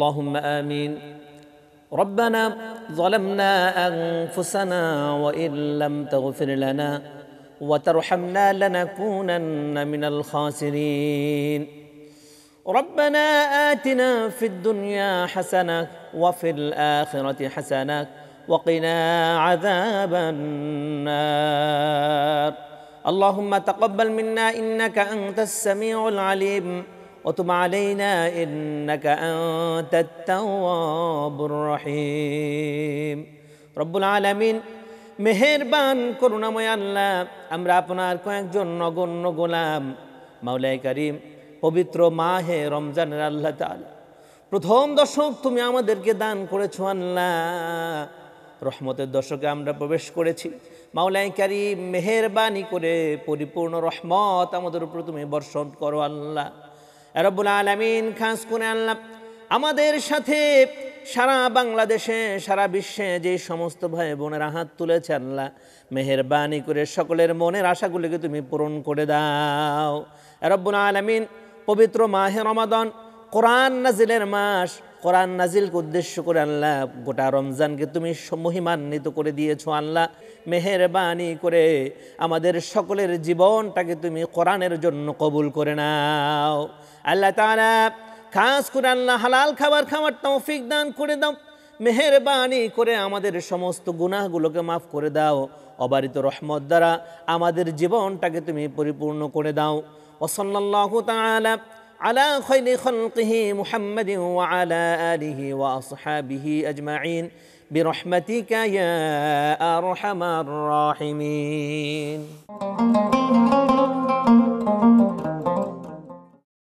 اللهم آمين. ربنا ظلمنا أنفسنا وإن لم تغفر لنا وترحمنا لنكونن من الخاسرين. ربنا آتنا في الدنيا حسنة وفي الآخرة حسنة وقنا عذاب النار. اللهم تقبل منا إنك أنت السميع العليم وتب علينا إنك أنت التواب الرحيم. رب العالمين মেহেরবান করুণাময় আল্লাহ, আমরা আপনার কয়েকজন নগণ্য গোলাম। মাওলাই কারীম, পবিত্র মাহে রমজানের আল্লাহ তাআলা প্রথম দশক তুমি আমাদেরকে দান করেছো আল্লাহ। রহমতের দশকে আমরা প্রবেশ করেছি। মাওলাই কারীম, মেহেরবানি করে পরিপূর্ণ রহমত আমাদের উপর তুমি বর্ষণ করো আল্লাহ। রব্বুল আলামিন, খাস করে আল্লাহ আমাদের সাথে সারা বাংলাদেশে, সারা বিশ্বে যে সমস্ত ভাই বোনেরা হাত তুলেছে আল্লাহ, মেহেরবানি করে সকলের মনের আশাগুলিকে তুমি পূরণ করে দাও। রব্বুল আলামিন, পবিত্র মাহে রমাদান, কোরআন নাজিলের মাস, কোরআন নাজিলকে উদ্দেশ্য করে আল্লাহ গোটা রমজানকে তুমি মহিমান্বিত করে দিয়েছো আল্লাহ। মেহেরবানি করে আমাদের সকলের জীবনটাকে তুমি কোরআনের জন্য কবুল করে নাও আল্লাহ তাআলা। খাস করে আল্লাহ হালাল খাবার খাওয়ার তৌফিক দান করে দাও। মেহেরবানি করে আমাদের সমস্ত গুনাহগুলোকে মাফ করে দাও। অবারিত রহমত দ্বারা আমাদের জীবনটাকে তুমি পরিপূর্ণ করে দাও। ওয়া সাল্লাল্লাহু তাআলা আলা খায়রি খালকিহি মুহাম্মাদিন ওয়া আলা আলিহি ওয়া আসহাবিহি আজমাইন বিরহমাতিকা ইয়া আরহামার রাহিমিন।